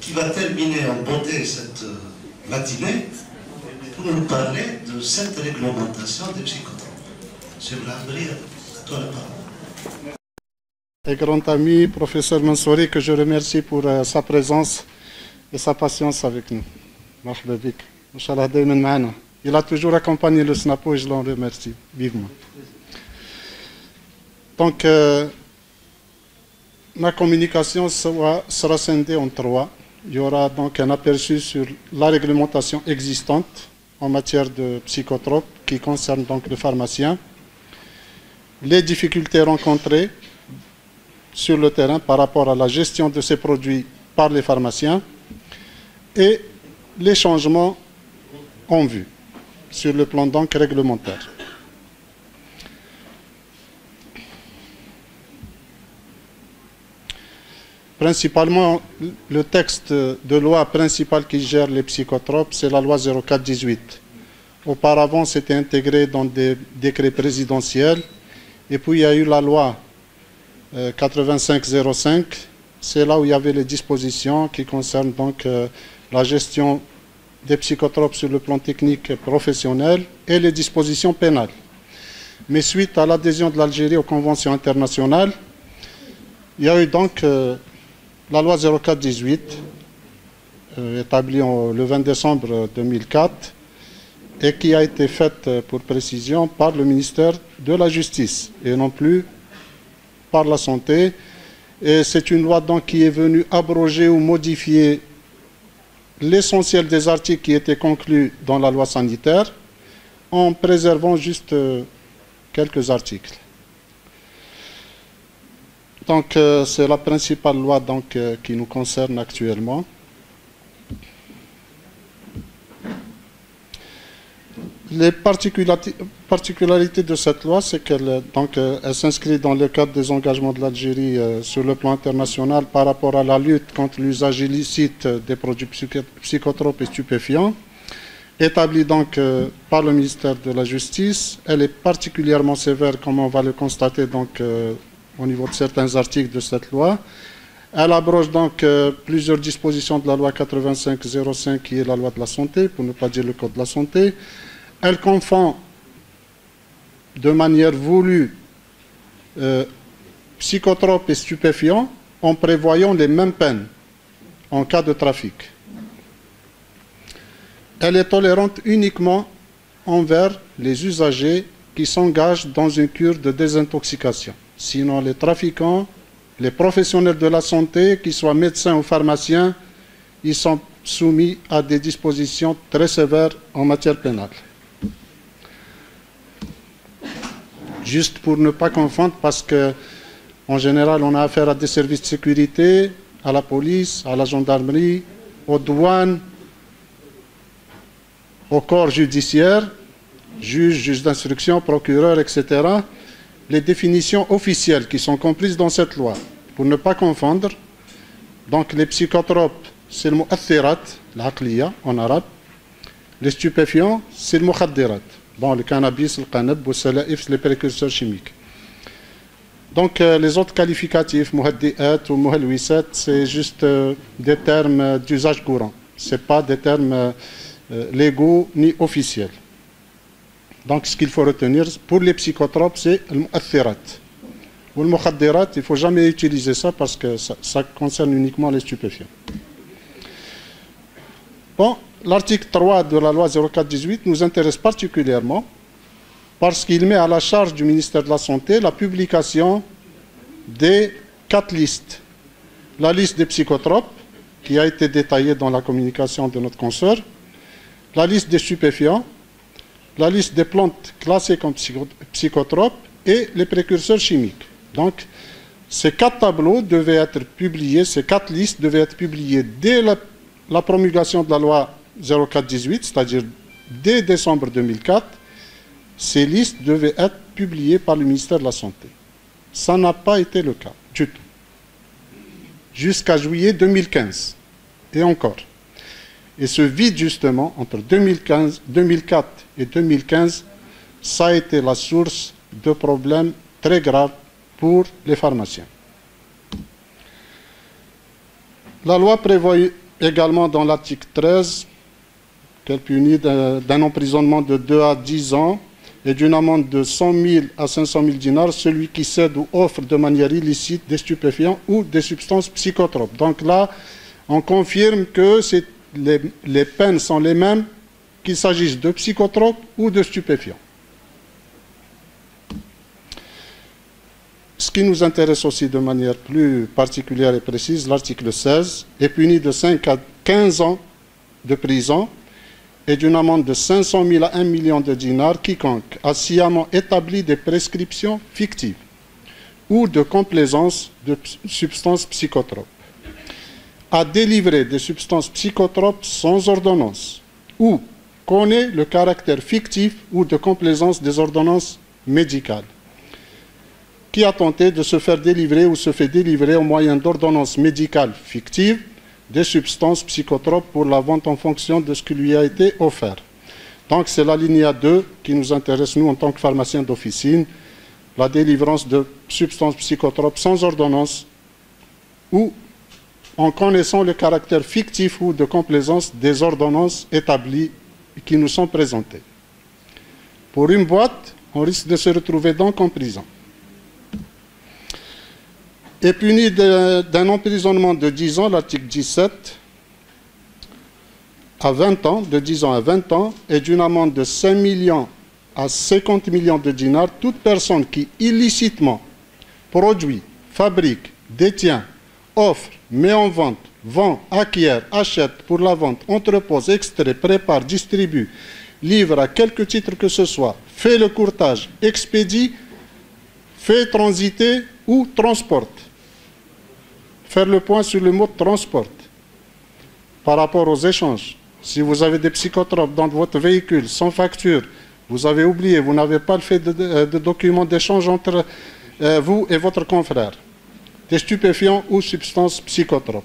qui va terminer en beauté cette matinée pour nous parler de cette réglementation des psychotropes. Monsieur Blahbri, à toi la parole. Et grand ami, professeur Mansouri, que je remercie pour sa présence et sa patience avec nous. Marhaba bik. Inch'Allah, dayman ma'ana. Il a toujours accompagné le SNAPO et je l'en remercie vivement. Donc, ma communication sera scindée en trois. Il y aura donc un aperçu sur la réglementation existante en matière de psychotropes qui concerne donc le pharmacien, les difficultés rencontrées sur le terrain par rapport à la gestion de ces produits par les pharmaciens et les changements en vue sur le plan donc réglementaire. Principalement, le texte de loi principal qui gère les psychotropes, c'est la loi 04-18. Auparavant, c'était intégré dans des décrets présidentiels. Et puis, il y a eu la loi 85-05. C'est là où il y avait les dispositions qui concernent donc la gestion des psychotropes sur le plan technique et professionnel et les dispositions pénales. Mais suite à l'adhésion de l'Algérie aux conventions internationales, il y a eu donc la loi 04-18, établie le 20 décembre 2004, et qui a été faite, pour précision, par le ministère de la Justice, et non plus par la Santé. Et c'est une loi donc qui est venue abroger ou modifier l'essentiel des articles qui étaient conclus dans la loi sanitaire, en préservant juste quelques articles. Donc, c'est la principale loi donc, qui nous concerne actuellement. Les particularités de cette loi, c'est qu'elle elle s'inscrit dans le cadre des engagements de l'Algérie sur le plan international par rapport à la lutte contre l'usage illicite des produits psychotropes et stupéfiants, établie donc par le ministère de la Justice. Elle est particulièrement sévère, comme on va le constater donc, au niveau de certains articles de cette loi. Elle abroge donc plusieurs dispositions de la loi 85-05, qui est la loi de la santé, pour ne pas dire le code de la santé. Elle confond de manière voulue psychotropes et stupéfiants en prévoyant les mêmes peines en cas de trafic. Elle est tolérante uniquement envers les usagers qui s'engagent dans une cure de désintoxication. Sinon, les trafiquants, les professionnels de la santé, qu'ils soient médecins ou pharmaciens, ils sont soumis à des dispositions très sévères en matière pénale. Juste pour ne pas confondre, parce qu'en général, on a affaire à des services de sécurité, à la police, à la gendarmerie, aux douanes, au corps judiciaire, juges d'instruction, procureurs, etc. Les définitions officielles qui sont comprises dans cette loi, pour ne pas confondre. Donc les psychotropes, c'est le mu'athirat, l'aqliya en arabe. Les stupéfiants, c'est le mukhaddirat. Bon, le cannabis, le qanab, le salaif, les précurseurs chimiques. Donc les autres qualificatifs, muhaddi'at ou muhalwisat, c'est juste des termes d'usage courant. Ce n'est pas des termes légaux ni officiels. Donc, ce qu'il faut retenir, pour les psychotropes, c'est le mu'athirat. Ou le mukhaddirat, il ne faut jamais utiliser ça parce que ça concerne uniquement les stupéfiants. Bon, l'article 3 de la loi 04-18 nous intéresse particulièrement parce qu'il met à la charge du ministère de la Santé la publication des 4 listes. La liste des psychotropes, qui a été détaillée dans la communication de notre consoeur, la liste des stupéfiants, la liste des plantes classées comme psychotropes et les précurseurs chimiques. Donc, ces 4 tableaux devaient être publiés, ces 4 listes devaient être publiées dès la promulgation de la loi 04-18, c'est-à-dire dès décembre 2004. Ces listes devaient être publiées par le ministère de la Santé. Ça n'a pas été le cas du tout. Jusqu'à juillet 2015. Et encore. Et ce vide, justement, entre 2004 et 2015, ça a été la source de problèmes très graves pour les pharmaciens. La loi prévoit également dans l'article 13, qu'elle punit d'un emprisonnement de 2 à 10 ans et d'une amende de 100 000 à 500 000 dinars celui qui cède ou offre de manière illicite des stupéfiants ou des substances psychotropes. Donc là, on confirme que les peines sont les mêmes qu'il s'agisse de psychotropes ou de stupéfiants. Ce qui nous intéresse aussi de manière plus particulière et précise, l'article 16 est puni de 5 à 15 ans de prison et d'une amende de 500 000 à 1 million de dinars quiconque a sciemment établi des prescriptions fictives ou de complaisance de substances psychotropes, a délivré des substances psychotropes sans ordonnance ou connaît le caractère fictif ou de complaisance des ordonnances médicales, qui a tenté de se faire délivrer ou se fait délivrer au moyen d'ordonnances médicales fictives des substances psychotropes pour la vente en fonction de ce qui lui a été offert. Donc c'est l'alinéa 2 qui nous intéresse, nous, en tant que pharmaciens d'officine, la délivrance de substances psychotropes sans ordonnance ou en connaissant le caractère fictif ou de complaisance des ordonnances établies qui nous sont présentées. Pour une boîte, on risque de se retrouver donc en prison. Est puni d'un emprisonnement de 10 ans, l'article 17, à 20 ans, de 10 ans à 20 ans, et d'une amende de 5 millions à 50 millions de dinars, toute personne qui illicitement produit, fabrique, détient, offre, met en vente, vend, acquiert, achète pour la vente, entrepose, extrait, prépare, distribue, livre à quelque titre que ce soit, fait le courtage, expédie, fait transiter ou transporte. Faire le point sur le mot transporte par rapport aux échanges. Si vous avez des psychotropes dans votre véhicule sans facture, vous avez oublié, vous n'avez pas fait de document d'échange entre vous et votre confrère, des stupéfiants ou substances psychotropes.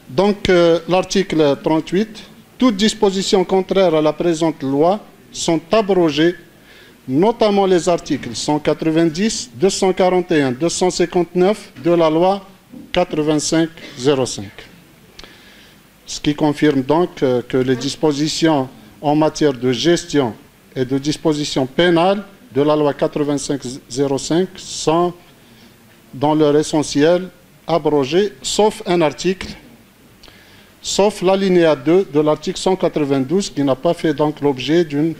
Donc, l'article 38, toutes dispositions contraires à la présente loi sont abrogées, notamment les articles 190, 241, 259 de la loi 85-05. Ce qui confirme donc que les dispositions en matière de gestion et de dispositions pénales de la loi 85-05 sont, dans leur essentiel, abrogées, sauf un article, sauf l'alinéa 2 de l'article 192, qui n'a pas fait donc l'objet d'une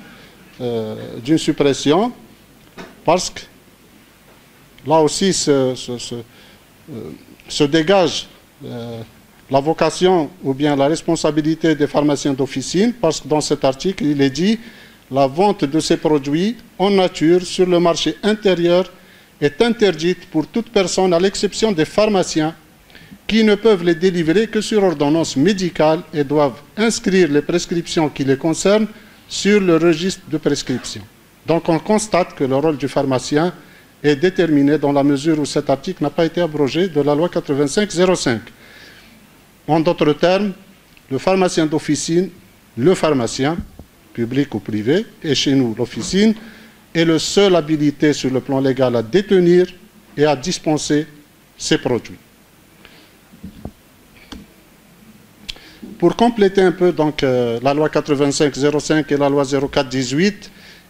suppression, parce que là aussi se dégage la vocation ou bien la responsabilité des pharmaciens d'officine, parce que dans cet article, il est dit la vente de ces produits en nature sur le marché intérieur est interdite pour toute personne, à l'exception des pharmaciens, qui ne peuvent les délivrer que sur ordonnance médicale et doivent inscrire les prescriptions qui les concernent sur le registre de prescription. Donc on constate que le rôle du pharmacien est déterminé dans la mesure où cet article n'a pas été abrogé de la loi 85-05. En d'autres termes, le pharmacien d'officine, le pharmacien, public ou privé, et chez nous l'officine, est le seul habilité sur le plan légal à détenir et à dispenser ces produits. Pour compléter un peu donc, la loi 85-05 et la loi 04-18,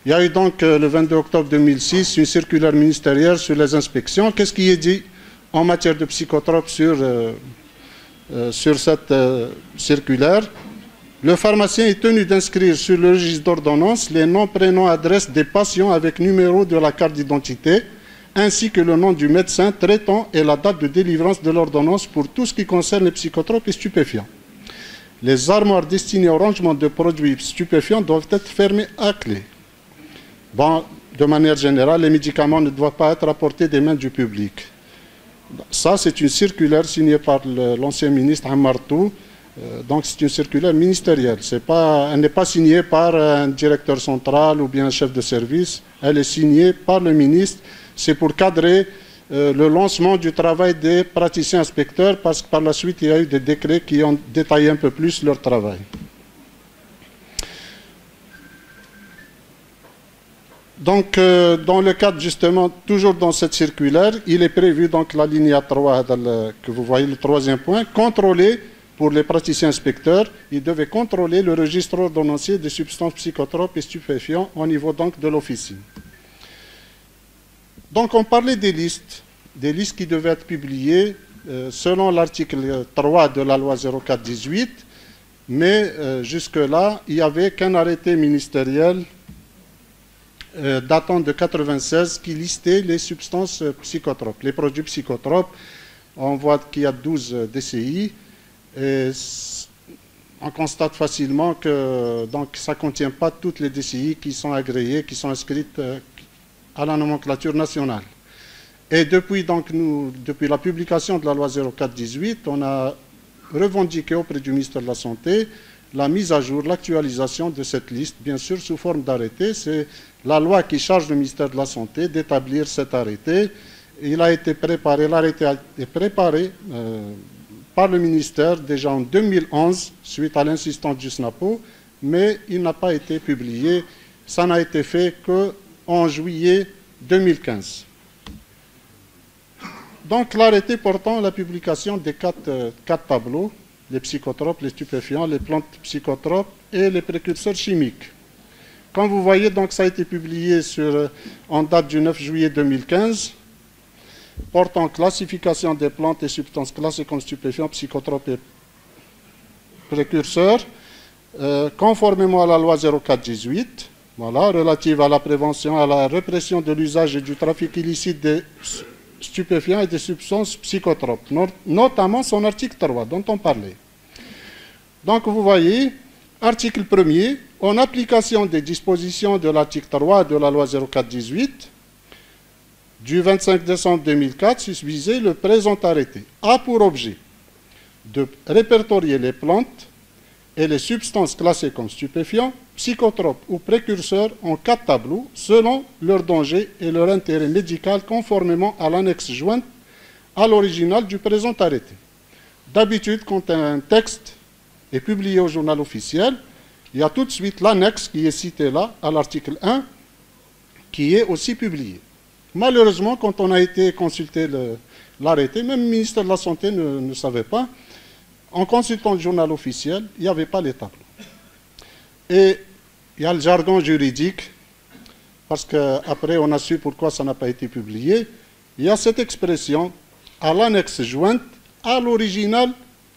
il y a eu donc le 22 octobre 2006 une circulaire ministérielle sur les inspections. Qu'est-ce qui est dit en matière de psychotropes sur cette circulaire? Le pharmacien est tenu d'inscrire sur le registre d'ordonnance les noms, prénoms, adresses des patients avec numéro de la carte d'identité, ainsi que le nom du médecin traitant et la date de délivrance de l'ordonnance pour tout ce qui concerne les psychotropes et stupéfiants. Les armoires destinées au rangement de produits stupéfiants doivent être fermées à clé. Bon, de manière générale, les médicaments ne doivent pas être apportés des mains du public. Ça, c'est une circulaire signée par l'ancien ministre Amartou. Donc, c'est une circulaire ministérielle. Elle n'est pas signée par un directeur central ou bien un chef de service. Elle est signée par le ministre. C'est pour cadrer le lancement du travail des praticiens inspecteurs, parce que par la suite, il y a eu des décrets qui ont détaillé un peu plus leur travail. Donc, dans le cadre, justement, toujours dans cette circulaire, il est prévu, donc, la ligne 3, que vous voyez, le troisième point, contrôler, pour les praticiens inspecteurs, ils devaient contrôler le registre ordonnancier des substances psychotropes et stupéfiants au niveau, donc, de l'officine. Donc, on parlait des listes qui devaient être publiées selon l'article 3 de la loi 04-18, mais jusque-là, il n'y avait qu'un arrêté ministériel datant de 1996 qui listait les substances psychotropes, les produits psychotropes. On voit qu'il y a 12 DCI et on constate facilement que donc, ça ne contient pas toutes les DCI qui sont agréées, qui sont inscrites à la nomenclature nationale. Et depuis, donc, depuis la publication de la loi 04-18, on a revendiqué auprès du ministère de la Santé la mise à jour, l'actualisation de cette liste, bien sûr sous forme d'arrêté. C'est la loi qui charge le ministère de la Santé d'établir cet arrêté. Il a été préparé, l'arrêté a été préparé par le ministère déjà en 2011, suite à l'insistance du SNAPO, mais il n'a pas été publié. Ça n'a été fait qu'en juillet 2015. Donc l'arrêté portant la publication des quatre tableaux, les psychotropes, les stupéfiants, les plantes psychotropes et les précurseurs chimiques. Comme vous voyez, donc, ça a été publié en date du 9 juillet 2015, portant classification des plantes et substances classées comme stupéfiants, psychotropes et précurseurs, conformément à la loi 04-18, voilà, relative à la prévention, à la répression de l'usage et du trafic illicite des stupéfiants et des substances psychotropes, notamment son article 3 dont on parlait. Donc vous voyez, article 1er, en application des dispositions de l'article 3 de la loi 04-18 du 25 décembre 2004, susvisé le présent arrêté, a pour objet de répertorier les plantes et les substances classées comme stupéfiants, psychotropes ou précurseurs en 4 tableaux selon leur danger et leur intérêt médical conformément à l'annexe jointe à l'original du présent arrêté. D'habitude, quand un texte est publié au journal officiel, il y a tout de suite l'annexe qui est citée là, à l'article 1, qui est aussi publié. Malheureusement, quand on a été consulter l'arrêté, même le ministère de la Santé ne savait pas, en consultant le journal officiel, il n'y avait pas les tableaux. Et il y a le jargon juridique, parce qu'après on a su pourquoi ça n'a pas été publié. Il y a cette expression à l'annexe jointe à l'original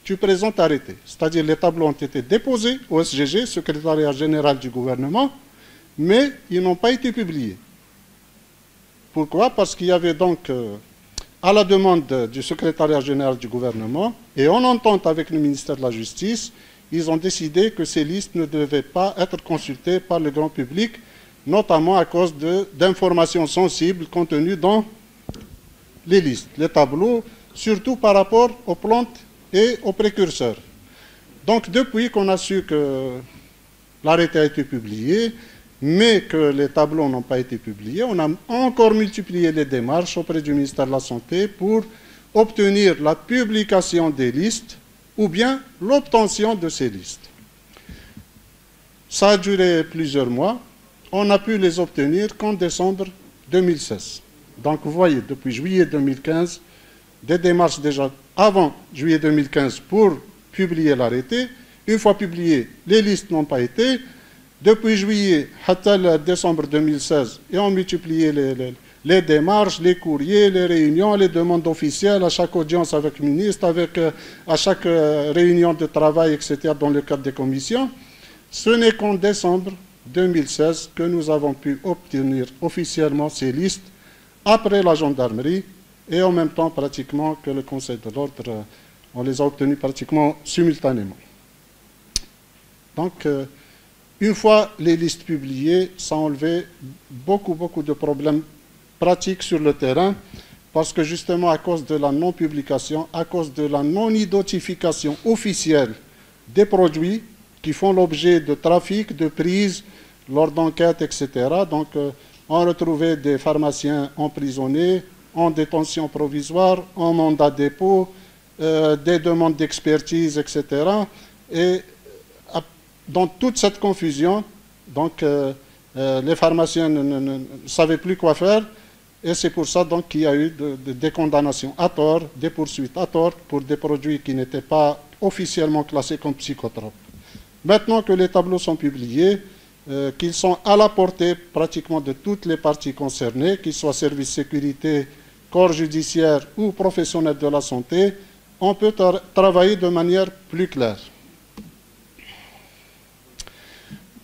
du présent arrêté. C'est-à-dire les tableaux ont été déposés au SGG, secrétariat général du gouvernement, mais ils n'ont pas été publiés. Pourquoi? Parce qu'il y avait donc, à la demande du secrétariat général du gouvernement, et en entente avec le ministère de la Justice, ils ont décidé que ces listes ne devaient pas être consultées par le grand public, notamment à cause d'informations sensibles contenues dans les listes, les tableaux, surtout par rapport aux plantes et aux précurseurs. Donc, depuis qu'on a su que l'arrêté a été publié, mais que les tableaux n'ont pas été publiés, on a encore multiplié les démarches auprès du ministère de la Santé pour obtenir la publication des listes ou bien l'obtention de ces listes. Ça a duré plusieurs mois. On a pu les obtenir qu'en décembre 2016. Donc vous voyez, depuis juillet 2015, des démarches déjà avant juillet 2015 pour publier l'arrêté. Une fois publié, les listes n'ont pas été. Depuis juillet à décembre 2016, et on multiplié les démarches, les courriers, les réunions, les demandes officielles, à chaque audience avec le ministre, à chaque réunion de travail, etc., dans le cadre des commissions. Ce n'est qu'en décembre 2016 que nous avons pu obtenir officiellement ces listes après la gendarmerie et en même temps pratiquement que le Conseil de l'ordre, on les a obtenus pratiquement simultanément. Donc, une fois les listes publiées, ça a enlevé beaucoup de problèmes pratiques sur le terrain, parce que justement à cause de la non-publication, à cause de la non-identification officielle des produits qui font l'objet de trafic, de prise, lors d'enquêtes, etc. Donc on retrouvait des pharmaciens emprisonnés, en détention provisoire, en mandat de dépôt, des demandes d'expertise, etc. Et dans toute cette confusion, donc, les pharmaciens ne savaient plus quoi faire, et c'est pour ça donc qu'il y a eu des condamnations à tort, des poursuites à tort pour des produits qui n'étaient pas officiellement classés comme psychotropes. Maintenant que les tableaux sont publiés, qu'ils sont à la portée pratiquement de toutes les parties concernées, qu'ils soient services sécurité, corps judiciaire ou professionnels de la santé, on peut travailler de manière plus claire.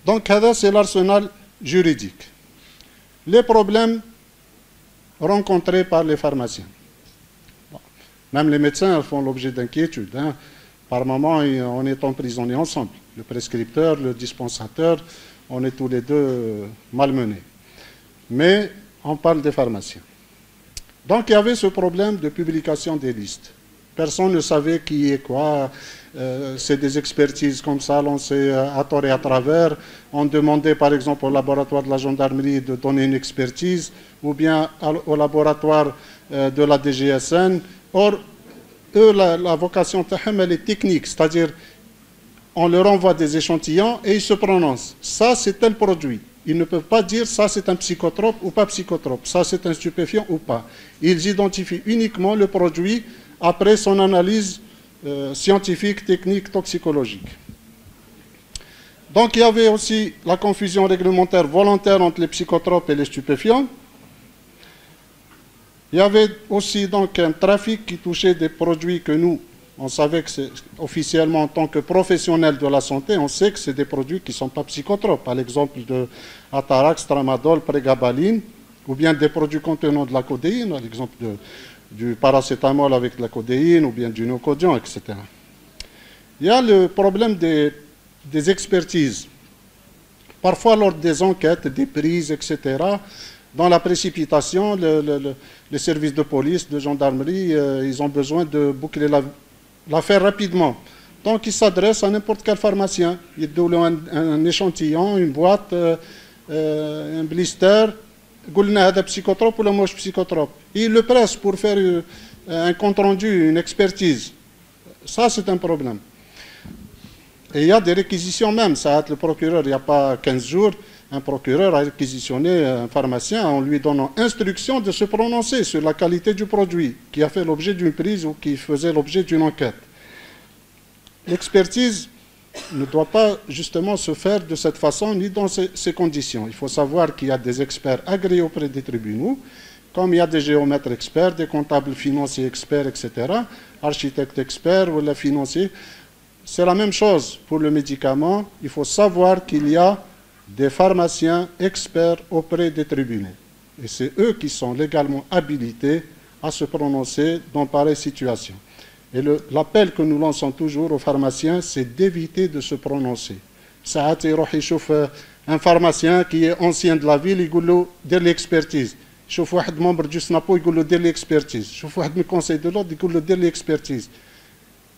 Donc, c'est l'arsenal juridique. Les problèmes rencontrés par les pharmaciens. Bon. Même les médecins font l'objet d'inquiétudes. Hein. Par moment, on est emprisonnés ensemble. Le prescripteur, le dispensateur, on est tous les deux malmenés. Mais on parle des pharmaciens. Donc, il y avait ce problème de publication des listes. Personne ne savait qui est quoi. C'est des expertises comme ça lancées à tort et à travers. On demandait par exemple au laboratoire de la gendarmerie de donner une expertise ou bien au laboratoire de la DGSN. Or, eux, la vocation elle est technique, c'est-à-dire on leur envoie des échantillons et ils se prononcent. Ça, c'est tel produit. Ils ne peuvent pas dire ça, c'est un psychotrope ou pas psychotrope. Ça, c'est un stupéfiant ou pas. Ils identifient uniquement le produit après son analyse scientifique, technique, toxicologique. Donc il y avait aussi la confusion réglementaire volontaire entre les psychotropes et les stupéfiants. Il y avait aussi donc un trafic qui touchait des produits que nous, on savait que c'est officiellement en tant que professionnels de la santé, on sait que c'est des produits qui ne sont pas psychotropes. Par l'exemple de Atarax, Tramadol, Prégabaline, ou bien des produits contenant de la codéine, par l'exemple du paracétamol avec de la codéine ou bien du Nocodion, etc. Il y a le problème des expertises. Parfois, lors des enquêtes, des prises, etc., dans la précipitation, les services de police, de gendarmerie, ils ont besoin de boucler l'affaire rapidement. Donc, ils s'adressent à n'importe quel pharmacien. Ils donnent un échantillon, une boîte, un blister. قلنا هذا psychotrope ou la moche psychotrope. Il le presse pour faire un compte-rendu, une expertise. Ça, c'est un problème. Et il y a des réquisitions même. Ça, le procureur, il n'y a pas 15 jours, un procureur a réquisitionné un pharmacien en lui donnant instruction de se prononcer sur la qualité du produit qui a fait l'objet d'une prise ou qui faisait l'objet d'une enquête. L'expertise ne doit pas justement se faire de cette façon ni dans ces conditions. Il faut savoir qu'il y a des experts agréés auprès des tribunaux, comme il y a des géomètres experts, des comptables financiers experts, etc., architectes experts ou les financiers. C'est la même chose pour le médicament. Il faut savoir qu'il y a des pharmaciens experts auprès des tribunaux. Et c'est eux qui sont légalement habilités à se prononcer dans pareille situation. Et l'appel que nous lançons toujours aux pharmaciens, c'est d'éviter de se prononcer. Ça a été un pharmacien qui est ancien de la ville, il dit de l'expertise. شوف واحد membre du SNAPO, il dit de l'expertise. شوف واحد من conseil de l'ordre, il dit de l'expertise.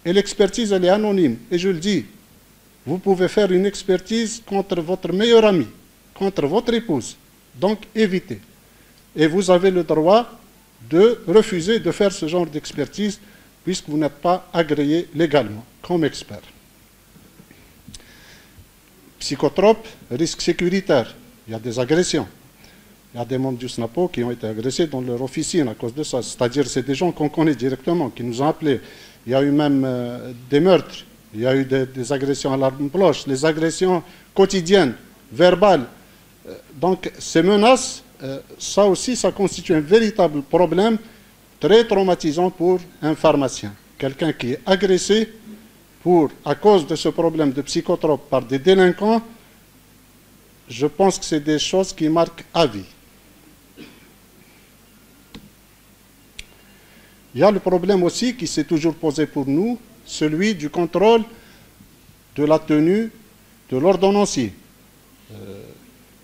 Et l'expertise, elle est anonyme. Et je le dis, vous pouvez faire une expertise contre votre meilleur ami, contre votre épouse. Donc, évitez. Et vous avez le droit de refuser de faire ce genre d'expertise puisque vous n'êtes pas agréé légalement comme expert. Psychotrope, risque sécuritaire. Il y a des agressions. Il y a des membres du SNAPO qui ont été agressés dans leur officine à cause de ça. C'est-à-dire c'est des gens qu'on connaît directement, qui nous ont appelés. Il y a eu même des meurtres. Il y a eu des agressions à l'arme blanche, les agressions quotidiennes, verbales. Donc ces menaces, ça aussi, ça constitue un véritable problème très traumatisant pour un pharmacien. Quelqu'un qui est agressé à cause de ce problème de psychotrope par des délinquants, je pense que c'est des choses qui marquent à vie. Il y a le problème aussi qui s'est toujours posé pour nous, celui du contrôle de la tenue de l'ordonnancier.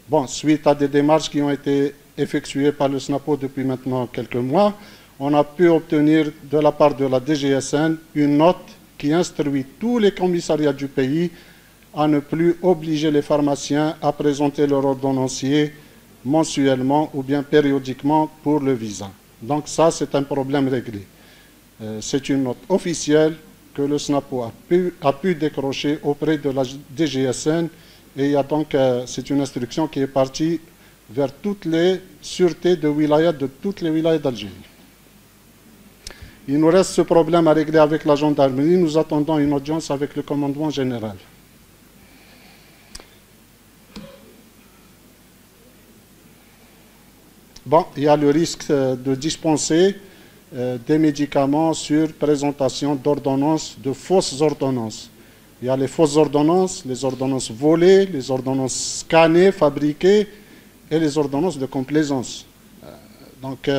Bon, suite à des démarches qui ont été effectuées par le SNAPO depuis maintenant quelques mois, on a pu obtenir de la part de la DGSN une note qui instruit tous les commissariats du pays à ne plus obliger les pharmaciens à présenter leur ordonnancier mensuellement ou bien périodiquement pour le visa. Donc ça, c'est un problème réglé. C'est une note officielle que le SNAPO a pu décrocher auprès de la DGSN Et il y a donc, c'est une instruction qui est partie vers toutes les sûretés de wilaya de toutes les wilayas d'Algérie. Il nous reste ce problème à régler avec la gendarmerie. Nous attendons une audience avec le commandement général. Bon, il y a le risque de dispenser des médicaments sur présentation d'ordonnances, de fausses ordonnances. Il y a les fausses ordonnances, les ordonnances volées, les ordonnances scannées, fabriquées, et les ordonnances de complaisance. Donc,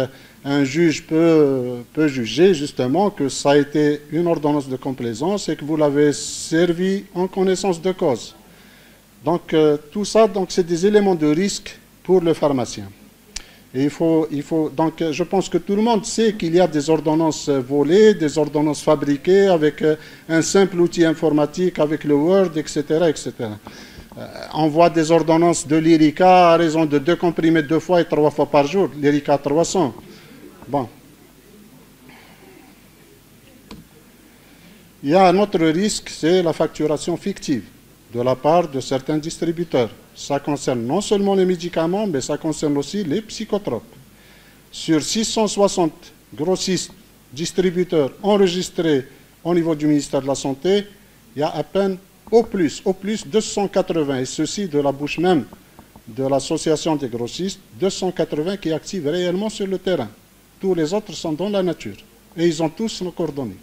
un juge peut juger justement que ça a été une ordonnance de complaisance et que vous l'avez servi en connaissance de cause. Donc, tout ça, c'est des éléments de risque pour le pharmacien. Et donc, je pense que tout le monde sait qu'il y a des ordonnances volées, des ordonnances fabriquées avec un simple outil informatique, avec le Word, etc., etc. On voit des ordonnances de l'Irica à raison de 2 comprimés 2 fois et 3 fois par jour, l'Irica 300. Bon. Il y a un autre risque, c'est la facturation fictive de la part de certains distributeurs. Ça concerne non seulement les médicaments, mais ça concerne aussi les psychotropes. Sur 660 grossistes distributeurs enregistrés au niveau du ministère de la Santé, il y a à peine au plus 280, et ceci de la bouche même de l'association des grossistes, 280 qui activent réellement sur le terrain. Tous les autres sont dans la nature, et ils ont tous nos coordonnées.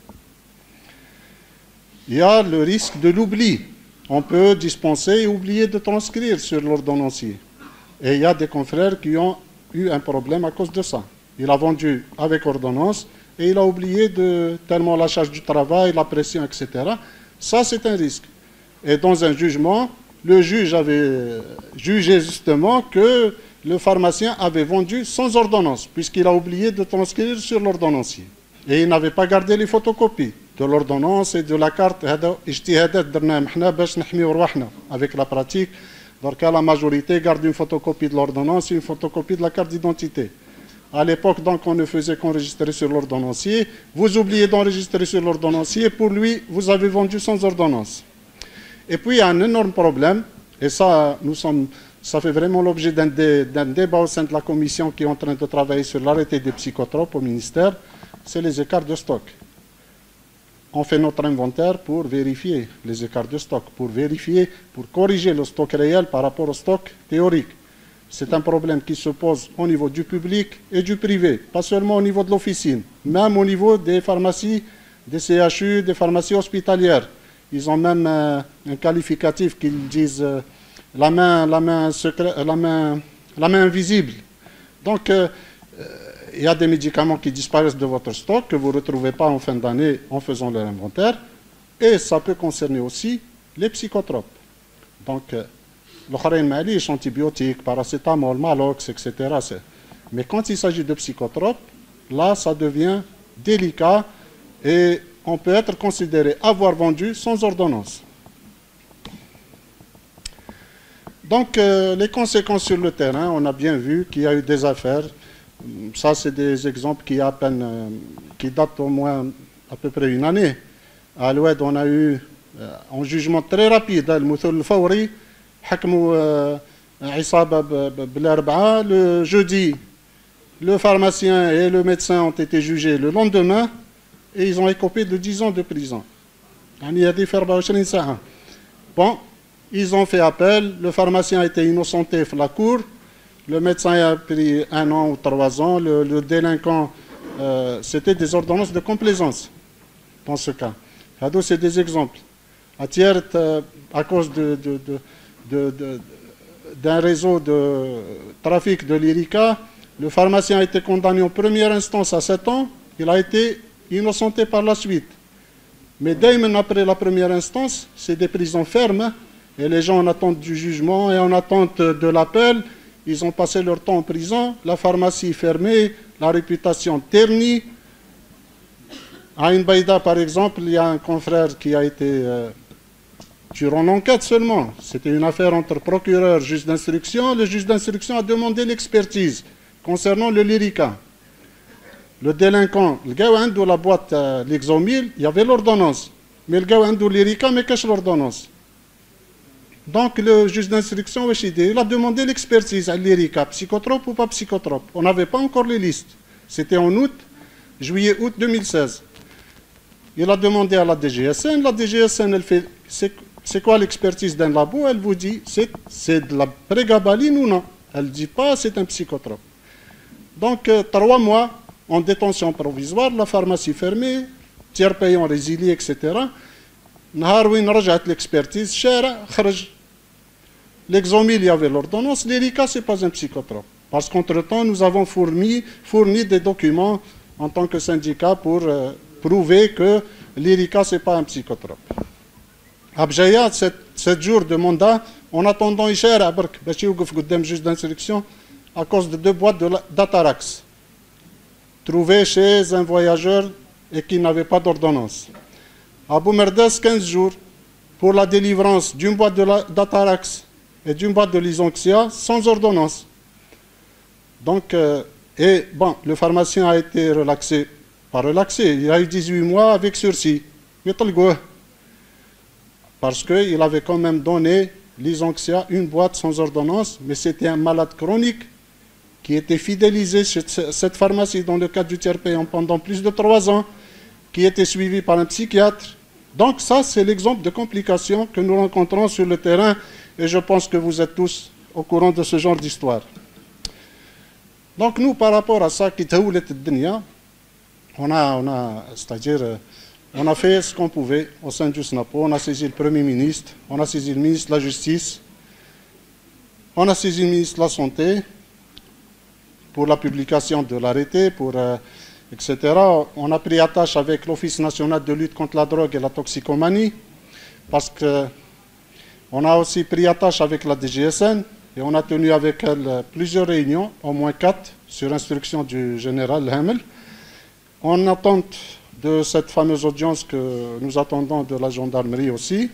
Il y a le risque de l'oubli. On peut dispenser et oublier de transcrire sur l'ordonnancier. Et il y a des confrères qui ont eu un problème à cause de ça. Il a vendu avec ordonnance et il a oublié tellement la charge du travail, la pression, etc. Ça, c'est un risque. Et dans un jugement, le juge avait jugé justement que le pharmacien avait vendu sans ordonnance, puisqu'il a oublié de transcrire sur l'ordonnancier. Et il n'avait pas gardé les photocopies de l'ordonnance et de la carte. Avec la pratique, donc la majorité garde une photocopie de l'ordonnance et une photocopie de la carte d'identité. À l'époque, donc, on ne faisait qu'enregistrer sur l'ordonnancier. Vous oubliez d'enregistrer sur l'ordonnancier. Pour lui, vous avez vendu sans ordonnance. Et puis, il y a un énorme problème, et ça, ça fait vraiment l'objet d'un débat au sein de la commission qui est en train de travailler sur l'arrêté des psychotropes au ministère, c'est les écarts de stock. On fait notre inventaire pour vérifier les écarts de stock, pour corriger le stock réel par rapport au stock théorique. C'est un problème qui se pose au niveau du public et du privé, pas seulement au niveau de l'officine, même au niveau des pharmacies, des CHU, des pharmacies hospitalières. Ils ont même un qualificatif qu'ils disent la main invisible. Donc, il y a des médicaments qui disparaissent de votre stock, que vous ne retrouvez pas en fin d'année en faisant leur inventaire. Et ça peut concerner aussi les psychotropes. Donc, les antibiotiques, paracétamol, Malox, etc. Mais quand il s'agit de psychotropes, là, ça devient délicat et on peut être considéré avoir vendu sans ordonnance. Donc, les conséquences sur le terrain, on a bien vu qu'il y a eu des affaires. Ça, c'est des exemples qui datent au moins à peu près une année. À l'Oued, on a eu un jugement très rapide. Le jeudi, le pharmacien et le médecin ont été jugés le lendemain et ils ont écopé de 10 ans de prison. Bon, ils ont fait appel, le pharmacien a été innocenté à la cour, le médecin a pris 1 an ou 3 ans, le délinquant, c'était des ordonnances de complaisance dans ce cas. C'est des exemples. À Thiers, à cause d'un réseau de trafic de l'Irica, le pharmacien a été condamné en première instance à 7 ans, il a été innocenté par la suite. Mais dès après la première instance, c'est des prisons fermes, et les gens en attente du jugement et en attente de l'appel, ils ont passé leur temps en prison, la pharmacie fermée, la réputation ternie. À Ain Baïda, par exemple, il y a un confrère qui a été sur en enquête seulement. C'était une affaire entre procureur et juge d'instruction. Le juge d'instruction a demandé l'expertise concernant le Lyrica. Le délinquant, le gars a la boîte Lexomil, il y avait l'ordonnance. Mais le gars a Lyrica, mais cache l'ordonnance. Donc le juge d'instruction, il a demandé l'expertise à l'IRICA, psychotrope ou pas psychotrope. On n'avait pas encore les listes. C'était en juillet-août 2016. Il a demandé à la DGSN. La DGSN, elle fait, c'est quoi l'expertise d'un labo? Elle vous dit, c'est de la prégabaline ou non? Elle ne dit pas, c'est un psychotrope. Donc, 3 mois en détention provisoire, la pharmacie fermée, tiers payant résilié, etc. نهار وين رجعت l'expertise, شارع خرج. L'exomil, il y avait l'ordonnance. L'ERICA, ce n'est pas un psychotrope. Parce qu'entre-temps, nous avons fourni des documents en tant que syndicat pour prouver que l'ERICA, ce n'est pas un psychotrope. Abjaya, 7 jours de mandat, en attendant, il cherche à Berk, juge d'instruction, à cause de 2 boîtes d'Atarax, trouvées chez un voyageur et qui n'avait pas d'ordonnance. Abou Merdes, 15 jours pour la délivrance d'une boîte d'Atarax et d'une boîte de Lysonxia sans ordonnance. Donc, et bon, le pharmacien a été relaxé, pas relaxé, il a eu 18 mois avec sursis. Parce qu'il avait quand même donné Lysonxia, une boîte sans ordonnance, mais c'était un malade chronique qui était fidélisé chez cette pharmacie dans le cadre du tiers payant pendant plus de 3 ans, qui était suivi par un psychiatre. Donc ça, c'est l'exemple de complications que nous rencontrons sur le terrain, et je pense que vous êtes tous au courant de ce genre d'histoire. Donc nous, par rapport à ça, c'est-à-dire, on a fait ce qu'on pouvait au sein du SNAPO, on a saisi le Premier ministre, on a saisi le ministre de la Justice, on a saisi le ministre de la Santé pour la publication de l'arrêté, etc. On a pris attache avec l'Office national de lutte contre la drogue et la toxicomanie, parce qu'on a aussi pris attache avec la DGSN, et on a tenu avec elle plusieurs réunions, au moins 4, sur instruction du général Hamel, en attente de cette fameuse audience que nous attendons de la gendarmerie aussi.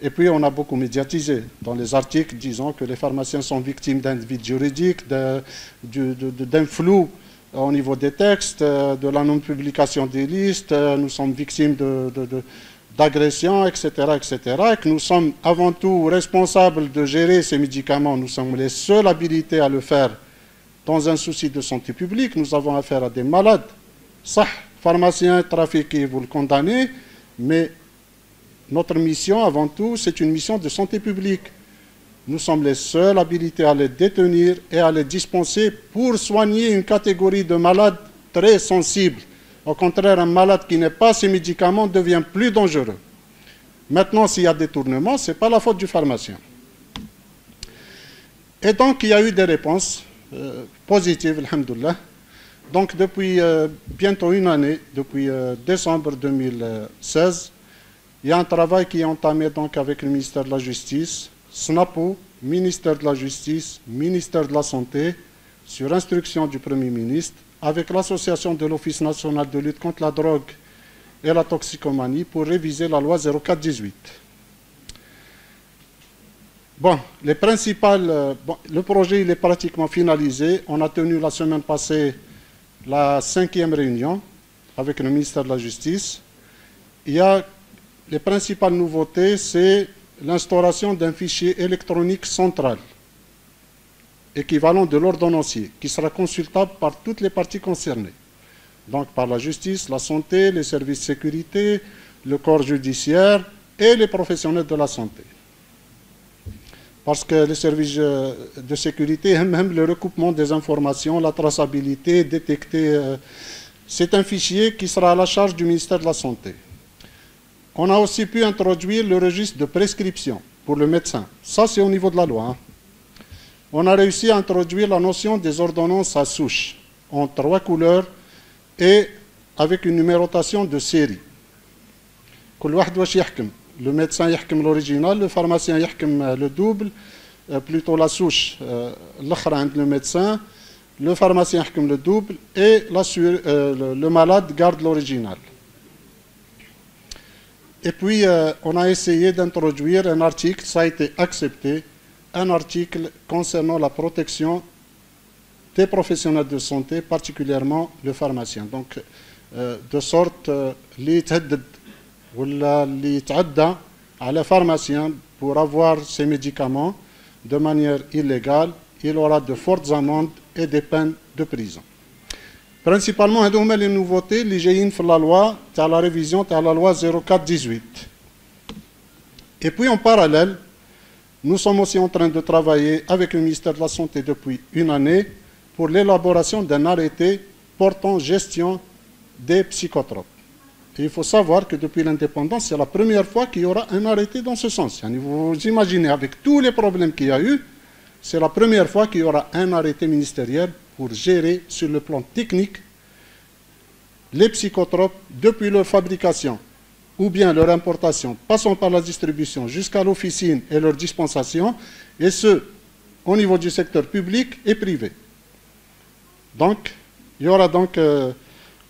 Et puis on a beaucoup médiatisé dans les articles disant que les pharmaciens sont victimes d'un vide juridique, d'un flou au niveau des textes, de la non-publication des listes, nous sommes victimes d'agressions, etc., etc., et que nous sommes avant tout responsables de gérer ces médicaments. Nous sommes les seuls habilités à le faire dans un souci de santé publique. Nous avons affaire à des malades. Ça, pharmaciens, trafiqués, vous le condamnez, mais notre mission, avant tout, c'est une mission de santé publique. Nous sommes les seuls habilités à les détenir et à les dispenser pour soigner une catégorie de malades très sensibles. Au contraire, un malade qui n'est pas ces médicaments devient plus dangereux. Maintenant, s'il y a détournement, ce n'est pas la faute du pharmacien. Et donc, il y a eu des réponses positives, alhamdoulilah. Donc, depuis bientôt une année, depuis décembre 2016, il y a un travail qui est entamé donc, avec le ministère de la Justice, SNAPO, ministère de la Justice, ministère de la Santé, sur instruction du Premier ministre, avec l'association de l'Office national de lutte contre la drogue et la toxicomanie pour réviser la loi 04-18. Bon, les principales... le projet il est pratiquement finalisé. On a tenu la semaine passée la 5e réunion avec le ministère de la Justice. Il y a les principales nouveautés, c'est l'instauration d'un fichier électronique central, équivalent de l'ordonnancier, qui sera consultable par toutes les parties concernées. Donc par la justice, la santé, les services de sécurité, le corps judiciaire et les professionnels de la santé. Parce que les services de sécurité, même le recoupement des informations, la traçabilité, détecter, c'est un fichier qui sera à la charge du ministère de la Santé. On a aussi pu introduire le registre de prescription pour le médecin. Ça, c'est au niveau de la loi. Hein. On a réussi à introduire la notion des ordonnances à souche, en 3 couleurs et avec une numérotation de série. Le médecin yahkem l'original, le pharmacien yahkem le double, plutôt la souche, le médecin, le pharmacien yahkem le double et le malade garde l'original. Et puis, on a essayé d'introduire un article, ça a été accepté, un article concernant la protection des professionnels de santé, particulièrement le pharmacien. Donc, de sorte, li يتعدى على pharmacien pour avoir ces médicaments de manière illégale, il aura de fortes amendes et des peines de prison. Principalement, les nouveautés, l'IGIN fait la loi, la révision de la loi 04-18. Et puis en parallèle, nous sommes aussi en train de travailler avec le ministère de la Santé depuis une année pour l'élaboration d'un arrêté portant gestion des psychotropes. Et il faut savoir que depuis l'indépendance, c'est la première fois qu'il y aura un arrêté dans ce sens. Vous imaginez, avec tous les problèmes qu'il y a eu, c'est la première fois qu'il y aura un arrêté ministériel pour gérer sur le plan technique les psychotropes depuis leur fabrication ou bien leur importation, passant par la distribution jusqu'à l'officine et leur dispensation, et ce, au niveau du secteur public et privé. Donc, il y aura donc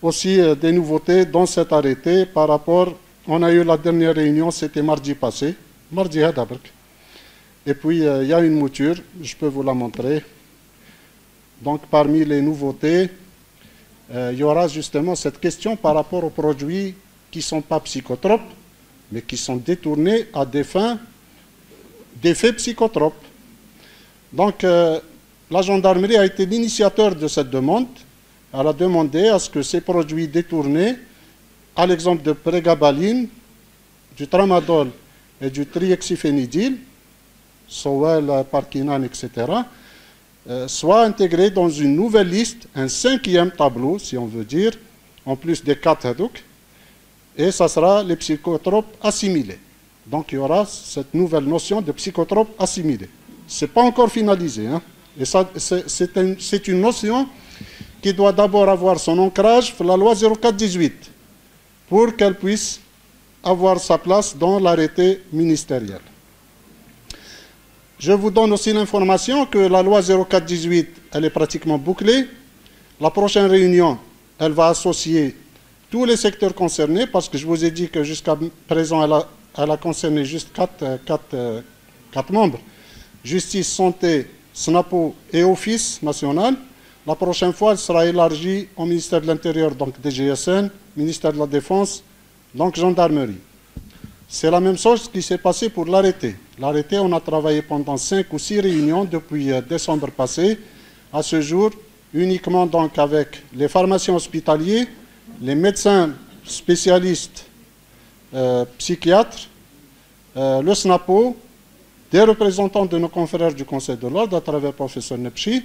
aussi des nouveautés dans cet arrêté par rapport, on a eu la dernière réunion, c'était mardi passé, mardi Hadabrk. Et puis, il y a une mouture, je peux vous la montrer. Donc, parmi les nouveautés, il y aura justement cette question par rapport aux produits qui ne sont pas psychotropes, mais qui sont détournés à des fins d'effets psychotropes. Donc, la gendarmerie a été l'initiateur de cette demande. Elle a demandé à ce que ces produits détournés, à l'exemple de prégabaline, du tramadol et du triexiphénidil, Sowel, Parkinan, etc., soient intégrés dans une nouvelle liste, un 5e tableau, si on veut dire, en plus des 4 hadouk, et ça sera les psychotropes assimilés. Donc il y aura cette nouvelle notion de psychotropes assimilés. Ce n'est pas encore finalisé, hein, et c'est une notion qui doit d'abord avoir son ancrage dans la loi 04-18 pour qu'elle puisse avoir sa place dans l'arrêté ministériel. Je vous donne aussi l'information que la loi 04-18, elle est pratiquement bouclée. La prochaine réunion, elle va associer tous les secteurs concernés, parce que je vous ai dit que jusqu'à présent, elle a concerné juste 4 membres. Justice, santé, SNAPO et Office national. La prochaine fois, elle sera élargie au ministère de l'Intérieur, donc DGSN, ministère de la Défense, donc gendarmerie. C'est la même chose qui s'est passé pour l'arrêté. L'arrêté, on a travaillé pendant 5 ou 6 réunions depuis décembre passé. À ce jour, uniquement donc avec les pharmaciens hospitaliers, les médecins spécialistes psychiatres, le SNAPO, des représentants de nos confrères du Conseil de l'Ordre à travers le professeur Nepchi.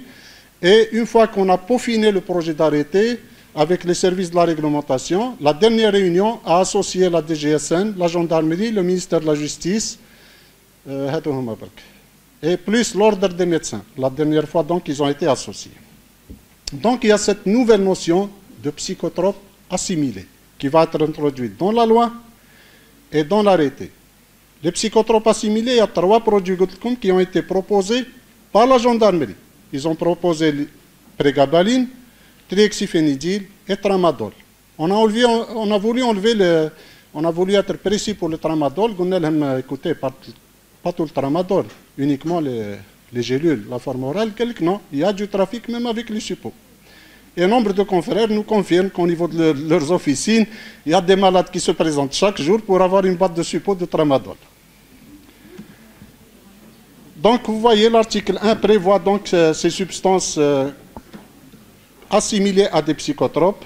Et une fois qu'on a peaufiné le projet d'arrêté avec les services de la réglementation, la dernière réunion a associé la DGSN, la gendarmerie, le ministère de la Justice, et plus l'ordre des médecins. La dernière fois, donc, ils ont été associés. Donc, il y a cette nouvelle notion de psychotrope assimilé qui va être introduite dans la loi et dans l'arrêté. Les psychotropes assimilés, il y a 3 produits qui ont été proposés par la gendarmerie. Ils ont proposé prégabaline, triexiphénidil et tramadol. On a voulu enlever on a voulu être précis pour le tramadol. On a écoutez, pas tout le tramadol, uniquement les gélules, la forme orale. Non, il y a du trafic même avec les suppos. Et nombre de confrères nous confirment qu'au niveau de leurs officines, il y a des malades qui se présentent chaque jour pour avoir une boîte de suppos de tramadol. Donc, vous voyez, l'article 1 prévoit donc ces substances assimilées à des psychotropes.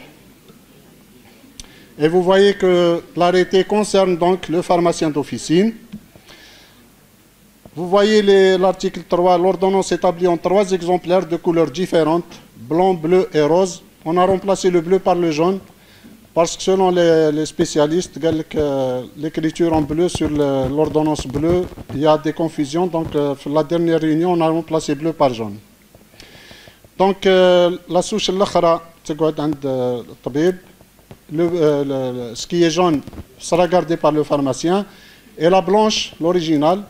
Et vous voyez que l'arrêté concerne donc le pharmacien d'officine. Vous voyez l'article 3, l'ordonnance établie en 3 exemplaires de couleurs différentes, blanc, bleu et rose. On a remplacé le bleu par le jaune, parce que selon les spécialistes, l'écriture en bleu sur l'ordonnance bleue, il y a des confusions. Donc, la dernière réunion, on a remplacé bleu par jaune. Donc, la souche l'akhara, ce qui est jaune sera gardé par le pharmacien, et la blanche, l'originale,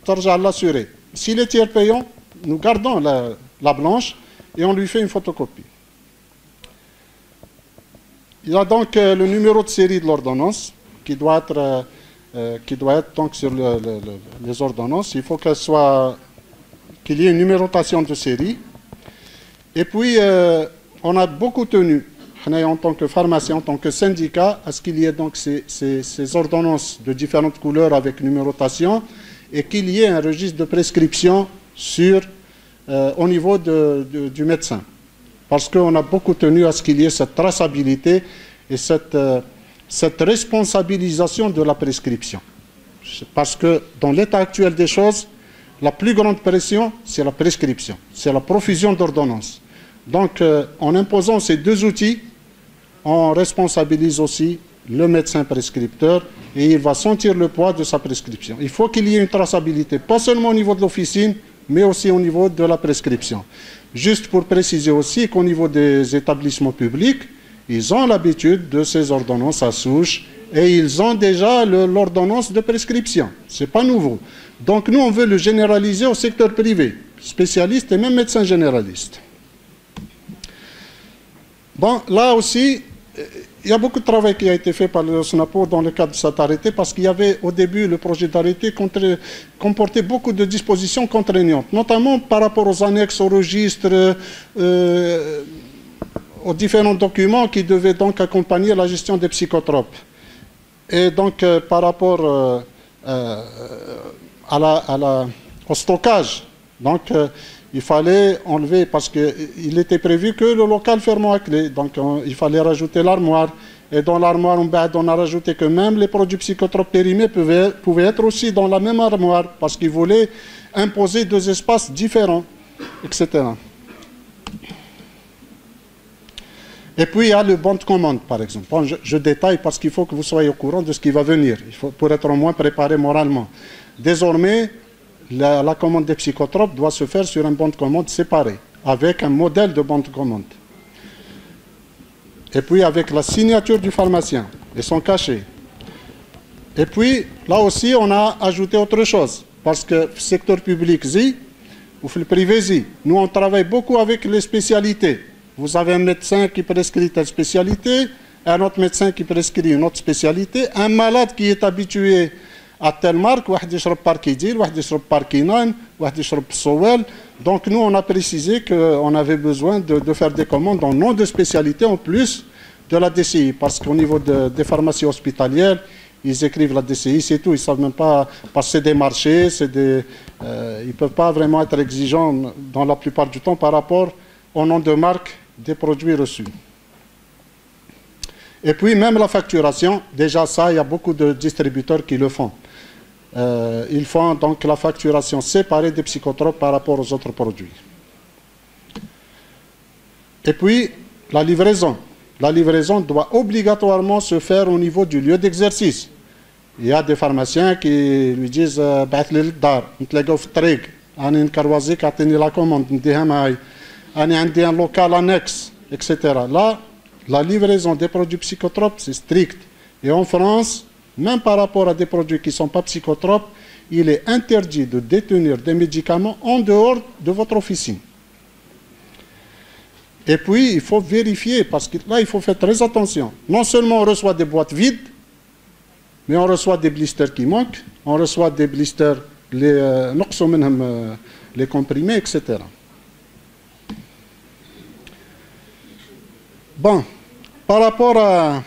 à l'assuré. S'il est tiers payant, nous gardons la blanche et on lui fait une photocopie. Il y a donc le numéro de série de l'ordonnance qui doit être donc sur les ordonnances. Il faut qu'il y ait une numérotation de série. Et puis, on a beaucoup tenu, en tant que pharmacien, en tant que syndicat, à ce qu'il y ait donc ces ordonnances de différentes couleurs avec numérotation. et qu'il y ait un registre de prescription au niveau du médecin. Parce qu'on a beaucoup tenu à ce qu'il y ait cette traçabilité et cette responsabilisation de la prescription. Parce que dans l'état actuel des choses, la plus grande pression, c'est la prescription, c'est la profusion d'ordonnances. Donc, en imposant ces deux outils, on responsabilise aussi le médecin prescripteur et il va sentir le poids de sa prescription. Il faut qu'il y ait une traçabilité, pas seulement au niveau de l'officine, mais aussi au niveau de la prescription. Juste pour préciser aussi qu'au niveau des établissements publics, ils ont l'habitude de ces ordonnances à souche et ils ont déjà l'ordonnance de prescription. Ce n'est pas nouveau. Donc nous, on veut le généraliser au secteur privé, spécialiste et même médecin généraliste. Bon, là aussi, il y a beaucoup de travail qui a été fait par le SNAPO dans le cadre de cet arrêté parce qu'il y avait au début le projet d'arrêté comportait beaucoup de dispositions contraignantes, notamment par rapport aux annexes, aux registres, aux différents documents qui devaient donc accompagner la gestion des psychotropes. Et donc par rapport au stockage, donc il fallait enlever, parce qu'il était prévu que le local ferme à clé, donc il fallait rajouter l'armoire. Et dans l'armoire, on a rajouté que même les produits psychotropes périmés pouvaient être aussi dans la même armoire, parce qu'ils voulaient imposer deux espaces différents, etc. Et puis il y a le bon de commande, par exemple. Bon, je détaille parce qu'il faut que vous soyez au courant de ce qui va venir, pour être au moins préparé moralement. Désormais, la commande des psychotropes doit se faire sur un bon de commande séparé, avec un modèle de bon de commande. Et puis avec la signature du pharmacien et son cachet. Et puis, là aussi, on a ajouté autre chose, parce que le secteur public, ou le privé, nous, on travaille beaucoup avec les spécialités. Vous avez un médecin qui prescrit telle spécialité, un autre médecin qui prescrit une autre spécialité, un malade qui est habitué à telle marque, واحد يشرب Parkidil, واحد يشرب Parkinon, واحد يشرب Sowell. Donc nous, on a précisé qu'on avait besoin de faire des commandes en nom de spécialité en plus de la DCI, parce qu'au niveau des pharmacies hospitalières, ils écrivent la DCI, c'est tout, ils ne savent même pas passer des marchés, ils ne peuvent pas vraiment être exigeants dans la plupart du temps par rapport au nom de marque des produits reçus. Et puis même la facturation, déjà ça, il y a beaucoup de distributeurs qui le font. Ils font donc la facturation séparée des psychotropes par rapport aux autres produits. Et puis la livraison. La livraison doit obligatoirement se faire au niveau du lieu d'exercice. Il y a des pharmaciens qui lui disent « بعث لي للدار نتلاقاو في الطريق أنا نكروازيك أعطيني la commande نديها معاي أنا عندي un local annexe etc. » Là, la livraison des produits psychotropes, c'est strict. Et en France, même par rapport à des produits qui ne sont pas psychotropes, il est interdit de détenir des médicaments en dehors de votre officine. Et puis, il faut vérifier, parce que là, il faut faire très attention. Non seulement on reçoit des boîtes vides, mais on reçoit des blisters qui manquent, on reçoit des blisters, les comprimés, etc. Bon, par rapport à...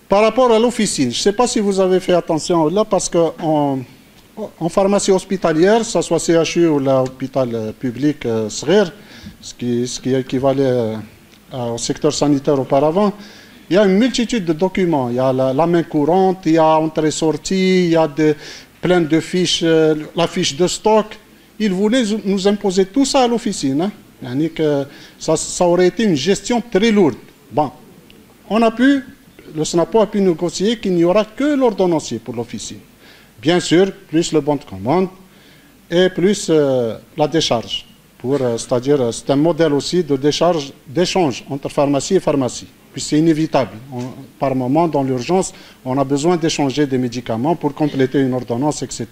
Par rapport à l'officine, je ne sais pas si vous avez fait attention là, parce qu'en pharmacie hospitalière, ça soit CHU ou l'hôpital public SRIR, ce qui équivalait au secteur sanitaire auparavant, il y a une multitude de documents. Il y a la main courante, il y a entrée-sortie, il y a plein de fiches, la fiche de stock. Ils voulaient nous imposer tout ça à l'officine. Hein. Ça aurait été une gestion très lourde. Bon, le SNAPO a pu négocier qu'il n'y aura que l'ordonnancier pour l'officine. Bien sûr, plus le bon de commande et plus la décharge. C'est-à-dire, c'est un modèle aussi de décharge, d'échange entre pharmacie et pharmacie. Puis c'est inévitable. Par moment, dans l'urgence, on a besoin d'échanger des médicaments pour compléter une ordonnance, etc.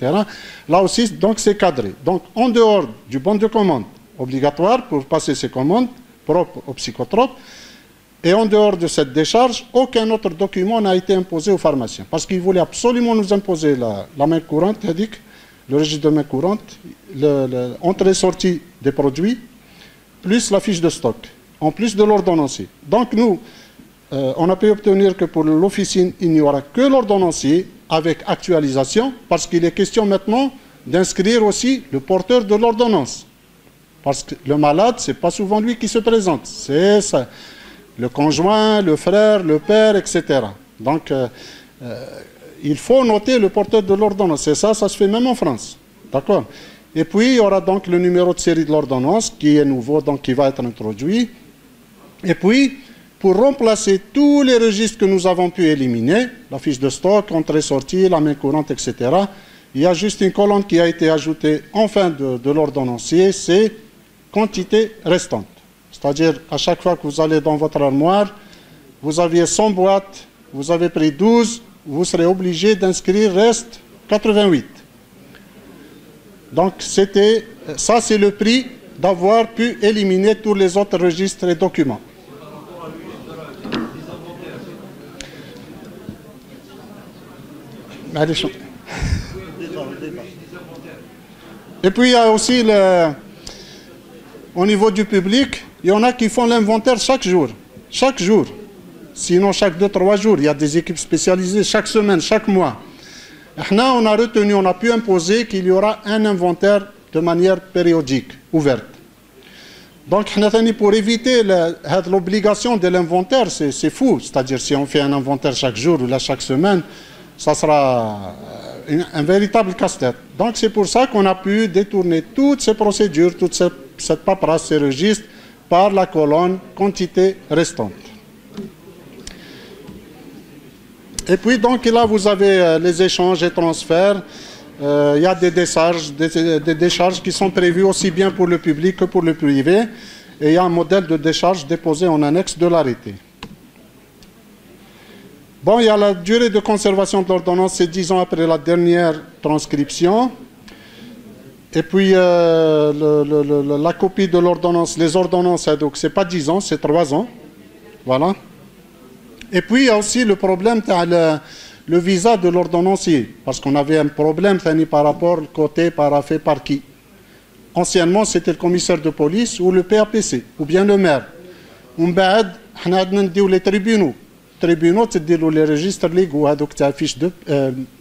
Là aussi, donc, c'est cadré. Donc, en dehors du bon de commande obligatoire pour passer ces commandes propres aux psychotropes, et en dehors de cette décharge, aucun autre document n'a été imposé aux pharmaciens. Parce qu'ils voulaient absolument nous imposer la main courante, le registre de main courante, l'entrée-sortie des produits, plus la fiche de stock, en plus de l'ordonnancier. Donc nous, on a pu obtenir que pour l'officine, il n'y aura que l'ordonnancier avec actualisation, parce qu'il est question maintenant d'inscrire aussi le porteur de l'ordonnance. Parce que le malade, ce n'est pas souvent lui qui se présente, c'est ça, le conjoint, le frère, le père, etc. Donc, il faut noter le porteur de l'ordonnance. Et ça se fait même en France. D'accord? Et puis, il y aura donc le numéro de série de l'ordonnance qui est nouveau, donc qui va être introduit. Et puis, pour remplacer tous les registres que nous avons pu éliminer, la fiche de stock, entrée-sortie, la main courante, etc., il y a juste une colonne qui a été ajoutée en fin de l'ordonnancier, c'est quantité restante. C'est-à-dire, à chaque fois que vous allez dans votre armoire, vous aviez 100 boîtes, vous avez pris 12, vous serez obligé d'inscrire reste 88. Donc, ça c'est le prix d'avoir pu éliminer tous les autres registres et documents. Et puis il y a aussi au niveau du public, il y en a qui font l'inventaire chaque jour. Chaque jour. Sinon chaque 2-3 jours. Il y a des équipes spécialisées chaque semaine, chaque mois. On a retenu, on a pu imposer qu'il y aura un inventaire de manière périodique, ouverte. Donc pour éviter l'obligation de l'inventaire, c'est fou. C'est-à-dire si on fait un inventaire chaque jour ou là chaque semaine, ça sera un véritable casse-tête. Donc c'est pour ça qu'on a pu détourner toutes ces procédures, toute cette paperasse, ces registres, par la colonne quantité restante. Et puis donc là vous avez les échanges et transferts. Il y a des décharges qui sont prévues aussi bien pour le public que pour le privé. Et il y a un modèle de décharge déposé en annexe de l'arrêté. Bon, il y a la durée de conservation de l'ordonnance, c'est 10 ans après la dernière transcription. Et puis, la copie de l'ordonnance, les ordonnances, donc c'est pas 10 ans, c'est 3 ans. Voilà. Et puis, il y a aussi le problème le visa de l'ordonnancier, parce qu'on avait un problème par rapport au côté paraffé par qui. Anciennement, c'était le commissaire de police ou le PAPC, ou bien le maire. On a les tribunaux. Tribunaux, c'est les registres légaux, donc tu affiches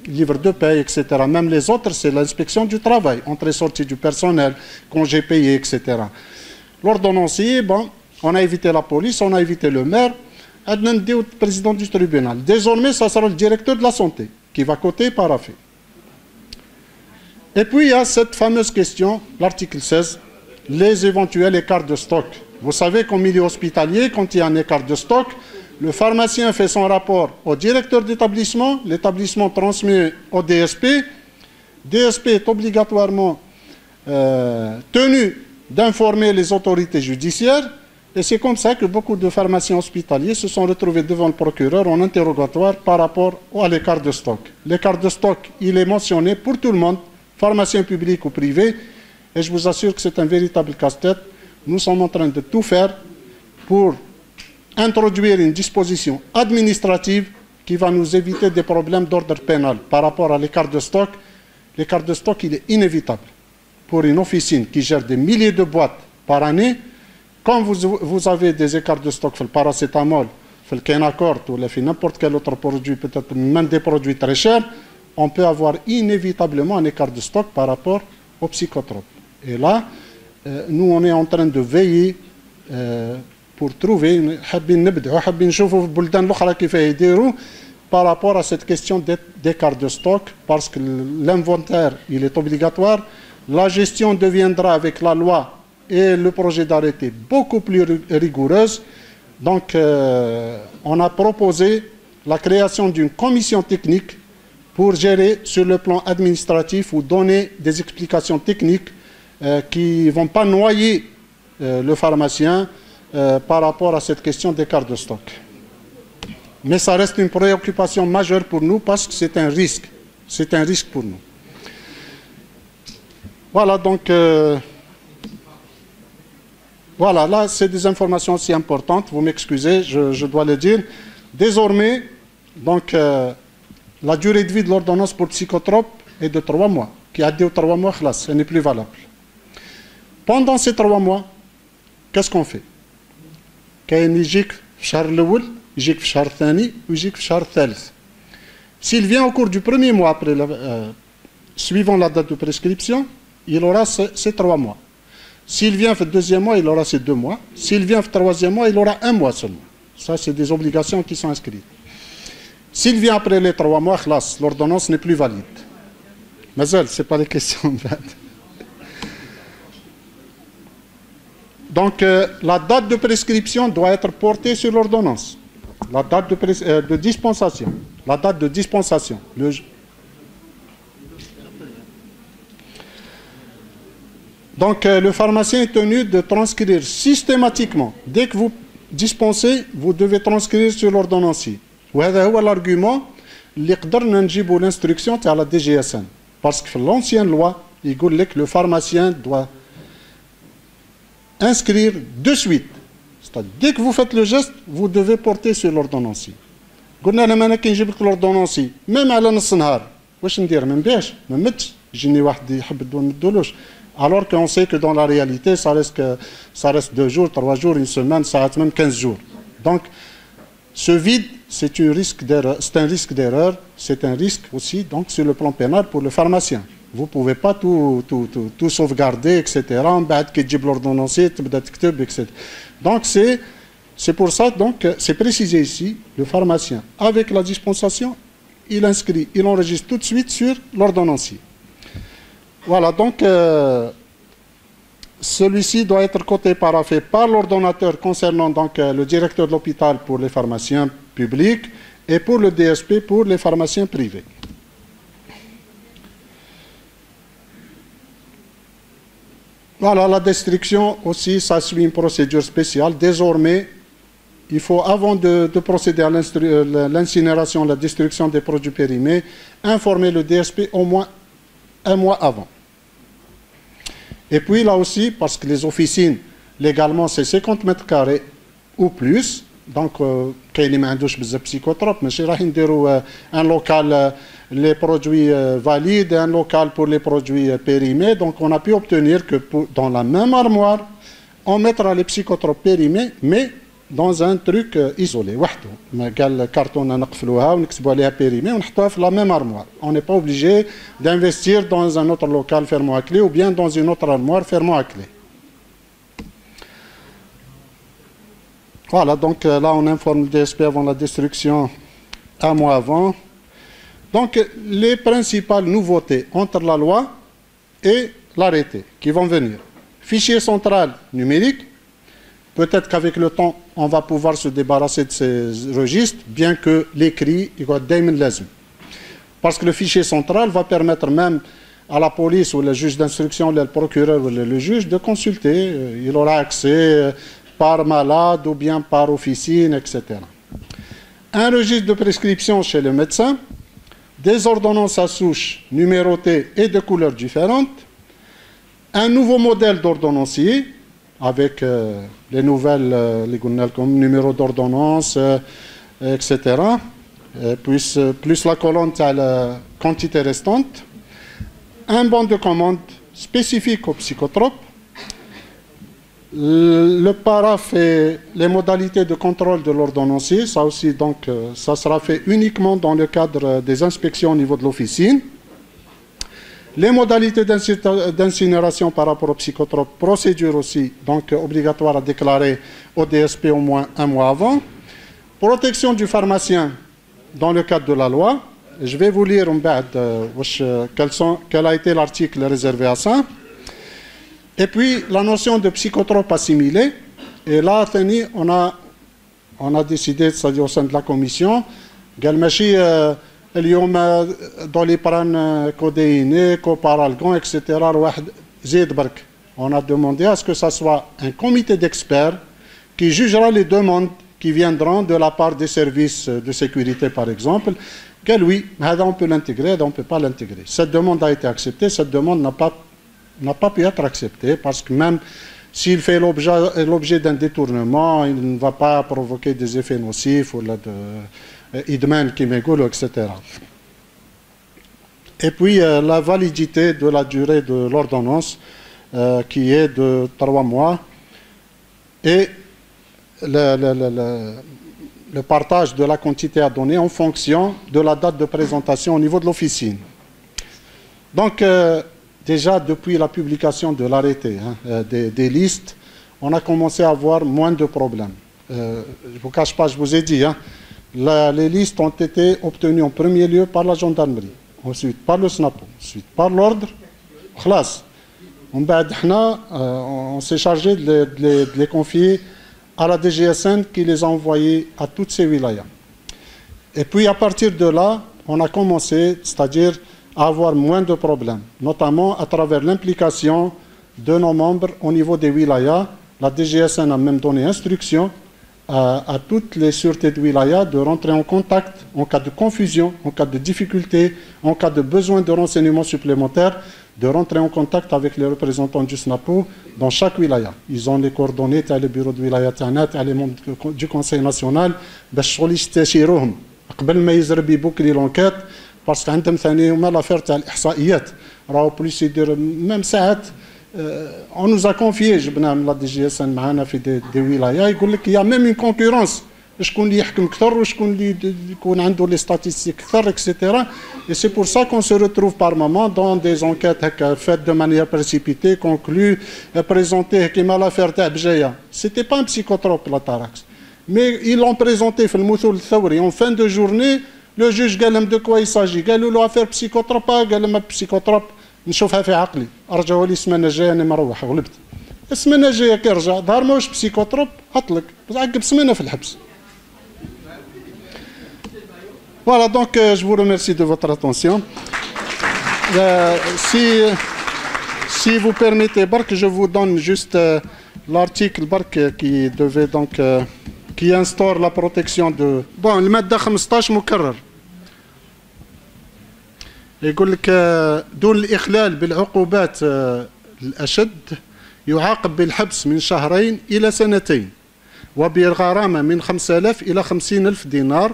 livre de paie, etc. Même les autres, c'est l'inspection du travail, entrée-sortie du personnel, congés payés, etc. L'ordonnancier, bon, on a évité la police, on a évité le maire, le président du tribunal. Désormais, ça sera le directeur de la santé qui va coter paraffé. Et puis, il y a cette fameuse question, l'article 16, les éventuels écarts de stock. Vous savez qu'au milieu hospitalier, quand il y a un écart de stock, le pharmacien fait son rapport au directeur d'établissement, l'établissement transmet au DSP. DSP est obligatoirement tenu d'informer les autorités judiciaires. Et c'est comme ça que beaucoup de pharmaciens hospitaliers se sont retrouvés devant le procureur en interrogatoire par rapport à l'écart de stock. L'écart de stock, il est mentionné pour tout le monde, pharmacien public ou privé. Et je vous assure que c'est un véritable casse-tête. Nous sommes en train de tout faire pour introduire une disposition administrative qui va nous éviter des problèmes d'ordre pénal par rapport à l'écart de stock. L'écart de stock, il est inévitable. Pour une officine qui gère des milliers de boîtes par année, quand vous avez des écarts de stock, le paracétamol, le Kenacort ou n'importe quel autre produit, peut-être même des produits très chers, on peut avoir inévitablement un écart de stock par rapport aux psychotropes. Et là, nous, on est en train de veiller pour trouver, par rapport à cette question d'écart de stock, parce que l'inventaire, il est obligatoire. La gestion deviendra avec la loi et le projet d'arrêté beaucoup plus rigoureuse. Donc, on a proposé la création d'une commission technique pour gérer sur le plan administratif ou donner des explications techniques qui ne vont pas noyer le pharmacien par rapport à cette question d'écart de stock. Mais ça reste une préoccupation majeure pour nous parce que c'est un risque. C'est un risque pour nous. Voilà, donc, voilà, là, c'est des informations aussi importantes. Vous m'excusez, je dois le dire. Désormais, donc, la durée de vie de l'ordonnance pour psychotrope est de 3 mois. Qui a dit aux 3 mois, là, ce n'est plus valable. Pendant ces 3 mois, qu'est-ce qu'on fait? كاين يجيك في الشهر الاول يجيك في الشهر الثاني ويجيك في الشهر الثالث. S'il vient au cours du premier mois après suivant la date de prescription, il aura ces 3 mois. S'il vient le deuxième mois, il aura ces 2 mois. S'il vient le troisième mois, il aura 1 mois seulement. Ça, c'est des obligations qui sont inscrites. S'il vient après les 3 mois, l'ordonnance n'est plus valide. Mais ce n'est pas les questions. Donc, la date de prescription doit être portée sur l'ordonnance. La date de dispensation. La date de dispensation. Donc, le pharmacien est tenu de transcrire systématiquement. Dès que vous dispensez, vous devez transcrire sur l'ordonnancier. C'est l'argument qui peut l'instruction à la DGSN. Parce que l'ancienne loi, il dit que le pharmacien doit inscrire de suite. C'est-à-dire, dès que vous faites le geste, vous devez porter sur l'ordonnancier. قلنا لما انا كي نجيب لك لوردونونسي ميم على نص نهار واش ندير ما نبيعش ما نمدش يجيني واحد يحب الدواء ما ندولوش alors qu'on sait que dans la réalité ça reste 2 jours 3 jours une semaine ça reste même 15 jours. Donc ce vide c'est un risque d'erreur, c'est un risque aussi donc sur le plan pénal pour le pharmacien. Vous ne pouvez pas tout sauvegarder, etc. Donc c'est pour ça, donc, c'est précisé ici, le pharmacien, avec la dispensation, il inscrit, il enregistre tout de suite sur l'ordonnancier. Voilà, donc, celui-ci doit être coté paraphé par l'ordonnateur concernant donc, le directeur de l'hôpital pour les pharmaciens publics et pour le DSP pour les pharmaciens privés. Voilà, la destruction aussi, ça suit une procédure spéciale. Désormais, il faut, avant de procéder à l'incinération, la destruction des produits périmés, informer le DSP au moins 1 mois avant. Et puis là aussi, parce que les officines, légalement, c'est 50 mètres carrés ou plus. Donc, quand il y a des psychotropes, mais un local, les produits valides, un local pour les produits périmés. Donc, on a pu obtenir que dans la même armoire, on mettra les psychotropes périmés, mais dans un truc isolé. Le carton périmé, on dans la même armoire. On n'est pas obligé d'investir dans un autre local fermement à clé ou bien dans une autre armoire fermement à clé. Voilà, donc là on informe le DSP avant la destruction 1 mois avant. Donc les principales nouveautés entre la loi et l'arrêté qui vont venir. Fichier central numérique. Peut-être qu'avec le temps, on va pouvoir se débarrasser de ces registres, bien que l'écrit, il va daïmen lazim. Parce que le fichier central va permettre même à la police ou le juge d'instruction, le procureur ou le juge de consulter. Il aura accès par malade ou bien par officine, etc. Un registre de prescription chez le médecin, des ordonnances à souche numérotées et de couleurs différentes, un nouveau modèle d'ordonnancier avec les nouvelles comme numéro d'ordonnance, etc. Plus la colonne à la quantité restante, un banc de commande spécifique aux psychotropes, le paraphe et les modalités de contrôle de l'ordonnancier, ça aussi, donc, ça sera fait uniquement dans le cadre des inspections au niveau de l'officine. Les modalités d'incinération par rapport aux psychotropes, procédure aussi, donc obligatoire à déclarer au DSP au moins 1 mois avant. Protection du pharmacien dans le cadre de la loi. Je vais vous lire quel a été l'article réservé à ça. Et puis, la notion de psychotrope assimilé. Et là, on a décidé, c'est-à-dire au sein de la commission, dans les prans codéinés, coparalgon, etc. On a demandé à ce que ce soit un comité d'experts qui jugera les demandes qui viendront de la part des services de sécurité, par exemple. Oui, on peut l'intégrer, on ne peut pas l'intégrer. Cette demande a été acceptée, cette demande n'a pas pu être acceptée parce que même s'il fait l'objet d'un détournement, il ne va pas provoquer des effets nocifs ou idman, kimegolo, etc. Et puis la validité de la durée de l'ordonnance qui est de 3 mois et le partage de la quantité à donner en fonction de la date de présentation au niveau de l'officine. Donc, déjà, depuis la publication de l'arrêté des listes, on a commencé à avoir moins de problèmes. Je ne vous cache pas, je vous ai dit, les listes ont été obtenues en premier lieu par la gendarmerie, ensuite par le SNAPO, ensuite par l'ordre, classe. On s'est chargé de les confier à la DGSN qui les a envoyés à toutes ces wilayas. Et puis à partir de là, on a commencé, c'est-à-dire à avoir moins de problèmes, notamment à travers l'implication de nos membres au niveau des wilayas. La DGSN a même donné instruction à toutes les sûretés de wilaya de rentrer en contact en cas de confusion, en cas de difficulté, en cas de besoin de renseignements supplémentaires, de rentrer en contact avec les représentants du SNAPO dans chaque wilaya. Ils ont les coordonnées, le bureau de wilaya, les membres du Conseil national, قبل ما يزرب يبوكلي لونكات باسكو عندهم ثاني هما لافير تاع الاحصائيات راهو بوليس يدير ميم ساعات on nous a confié جبنا من لا دي جي اس ان معنا في دي ولايا يقول لك يا ميم اون كونكورونس شكون اللي يحكم اكثر وشكون اللي يكون عنده لي ستاتيستيك اكثر اكسيتيرا et c'est pour ça qu'on se retrouve par moment dans des enquêtes هكا faites de manière précipitée conclues présentées كيما لافير تاع بجايه c'était pas un psychotrope la Tarax mais ils l'ont présenté في المثول الثوري en fin de journée le juge قال لهم de quoi il s'agit قالوا له affaire psychotrope قال لهم psychotrope نشوفها في عقلي رجعوا لي السمانه الجايه انا مروح غلبت السمانه الجايه كي رجع ظهر ماهوش بسيكوتروب اطلق عقب سمانه في الحبس. Voilà, donc je vous remercie de votre attention. Si vous permettez, Bark, je vous donne juste l'article Bark qui devait donc qui instaure la protection de. Bon, le مادة 15 مكرر. يقول لك دون الإخلال بالعقوبات الأشد يعاقب بالحبس من 2 إلى 2 سنين وبالغرامة من 5000 إلى 50,000 دينار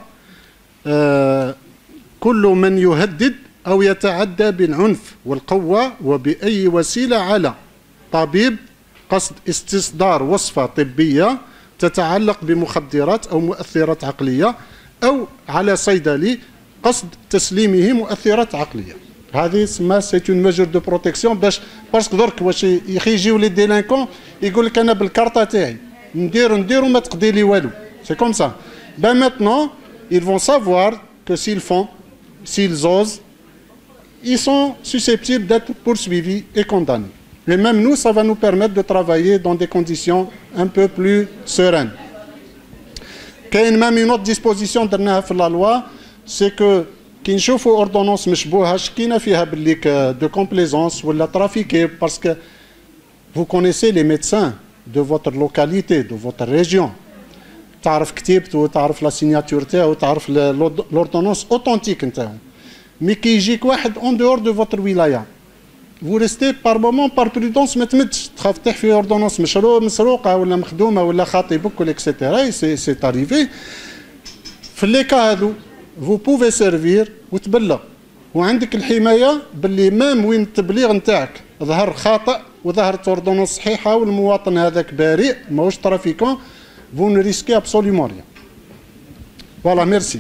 كل من يهدد أو يتعدى بالعنف والقوة وبأي وسيلة على طبيب قصد استصدار وصفة طبية تتعلق بمخدرات أو مؤثرات عقلية أو على صيدلي قصد تسليمه مؤثرات عقليه. هذه سما سي اون ميجور دو بروتيكسيون باش باسكو درك واش يجيو لي ديلانكون يقول لك انا بالكارطه تاعي ندير وما تقضي لي والو سي كوم سا. Ben maintenant ils vont savoir que s'ils osent ils sont susceptibles d'être poursuivis et condamnés. Et même nous ça va nous permettre de travailler dans des conditions un peu plus sereines. كاين même une autre disposition درناها في la loi c'est que كي نشوفوا اوردونونس مشبوهه شكينا فيها باللي دو كومبليزونس ولا ترافيكي باسكو vous connaissez les médecins de votre localité de votre région تعرف كتيبته تعرف لا سيناتور تاعو تعرف لوردونونس اوثنتيك نتاعو مي كي يجيك واحد اون دور دو فوتر ولايه vous restez par moment par prudence ما تمدش تخاف تحفي اوردونونس مسروقه ولا مخدومه ولا خاطبك ولا اكسيتيرا سي اريفي في لي كا هذو vous pouvez servir وتبلغ وعندك الحمايه باللي مام وين التبليغ نتاعك ظهر خاطئ وظهرت اوردونونس صحيحه والمواطن هذاك بريء ماهوش ترافيكون vous ne risquez absolument rien. Voilà, merci.